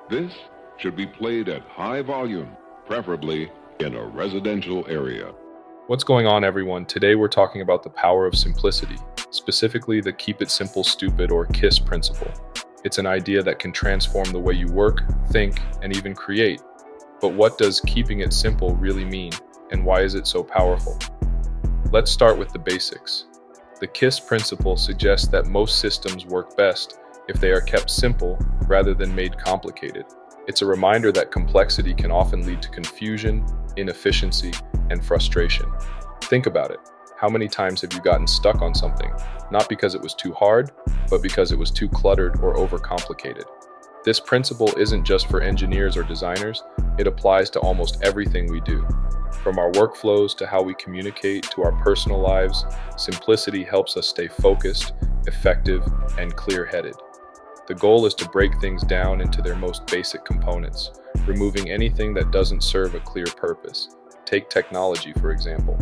This should be played at high volume, preferably in a residential area. What's going on, everyone? Today we're talking about the power of simplicity, specifically the keep it simple, stupid, or KISS principle. It's an idea that can transform the way you work, think, and even create. But what does keeping it simple really mean, and why is it so powerful? Let's start with the basics. The KISS principle suggests that most systems work best if they are kept simple rather than made complicated. It's a reminder that complexity can often lead to confusion, inefficiency, and frustration. Think about it. How many times have you gotten stuck on something, not because it was too hard, but because it was too cluttered or overcomplicated? This principle isn't just for engineers or designers, it applies to almost everything we do. From our workflows to how we communicate to our personal lives, simplicity helps us stay focused, effective, and clear-headed. The goal is to break things down into their most basic components, removing anything that doesn't serve a clear purpose. Take technology, for example.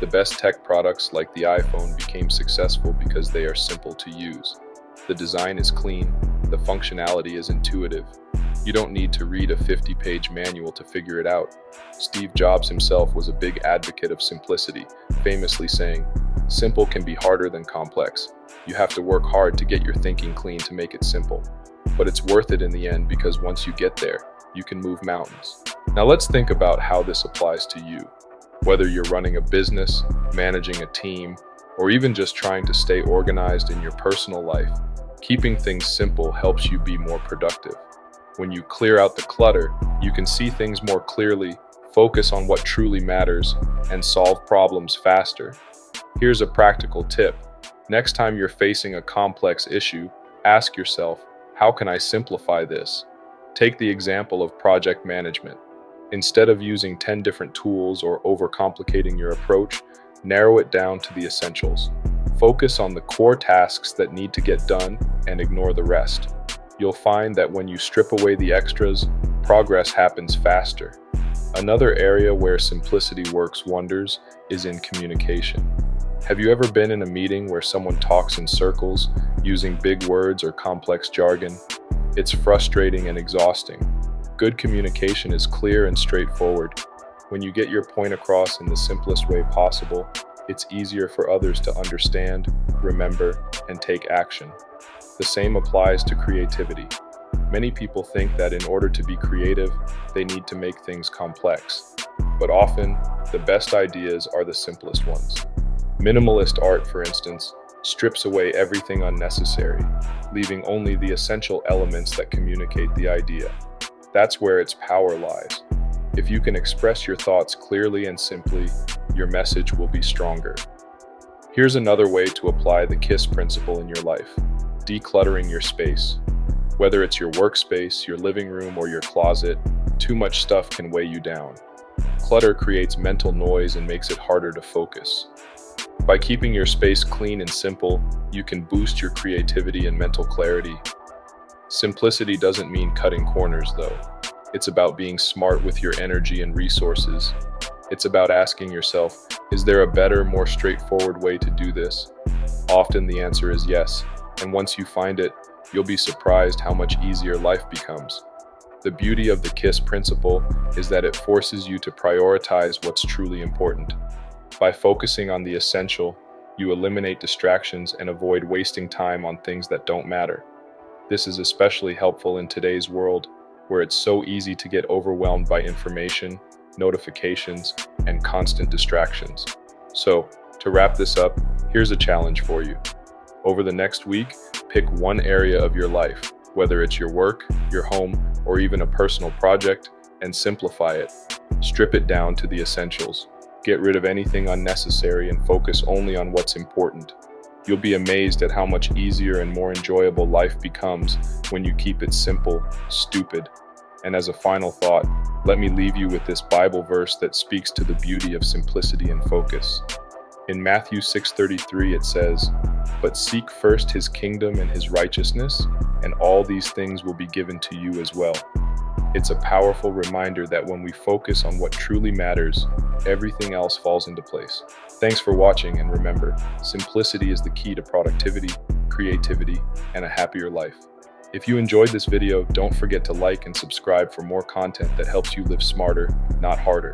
The best tech products like the iPhone became successful because they are simple to use. The design is clean, the functionality is intuitive. You don't need to read a 50-page manual to figure it out. Steve Jobs himself was a big advocate of simplicity, famously saying, "Simple can be harder than complex. You have to work hard to get your thinking clean to make it simple. But it's worth it in the end because once you get there, you can move mountains." Now let's think about how this applies to you. Whether you're running a business, managing a team, or even just trying to stay organized in your personal life, keeping things simple helps you be more productive. When you clear out the clutter, you can see things more clearly, focus on what truly matters, and solve problems faster. Here's a practical tip. Next time you're facing a complex issue, ask yourself, how can I simplify this? Take the example of project management. Instead of using 10 different tools or overcomplicating your approach, narrow it down to the essentials. Focus on the core tasks that need to get done and ignore the rest. You'll find that when you strip away the extras, progress happens faster. Another area where simplicity works wonders is in communication. Have you ever been in a meeting where someone talks in circles, using big words or complex jargon? It's frustrating and exhausting. Good communication is clear and straightforward. When you get your point across in the simplest way possible, it's easier for others to understand, remember, and take action. The same applies to creativity. Many people think that in order to be creative, they need to make things complex. But often, the best ideas are the simplest ones. Minimalist art, for instance, strips away everything unnecessary, leaving only the essential elements that communicate the idea. That's where its power lies. If you can express your thoughts clearly and simply, your message will be stronger. Here's another way to apply the KISS principle in your life: decluttering your space. Whether it's your workspace, your living room, or your closet, too much stuff can weigh you down. Clutter creates mental noise and makes it harder to focus. By keeping your space clean and simple, you can boost your creativity and mental clarity. Simplicity doesn't mean cutting corners, though. It's about being smart with your energy and resources. It's about asking yourself, is there a better, more straightforward way to do this? Often the answer is yes, and once you find it, you'll be surprised how much easier life becomes. The beauty of the KISS principle is that it forces you to prioritize what's truly important. By focusing on the essential, you eliminate distractions and avoid wasting time on things that don't matter. This is especially helpful in today's world, where it's so easy to get overwhelmed by information, notifications, and constant distractions. So, to wrap this up, here's a challenge for you. Over the next week, pick one area of your life, whether it's your work, your home, or even a personal project, and simplify it. Strip it down to the essentials. Get rid of anything unnecessary and focus only on what's important. You'll be amazed at how much easier and more enjoyable life becomes when you keep it simple, stupid. And as a final thought, let me leave you with this Bible verse that speaks to the beauty of simplicity and focus. In Matthew 6:33 it says, "But seek first his kingdom and his righteousness, and all these things will be given to you as well." It's a powerful reminder that when we focus on what truly matters, everything else falls into place. Thanks for watching, and remember, simplicity is the key to productivity, creativity, and a happier life. If you enjoyed this video, don't forget to like and subscribe for more content that helps you live smarter, not harder.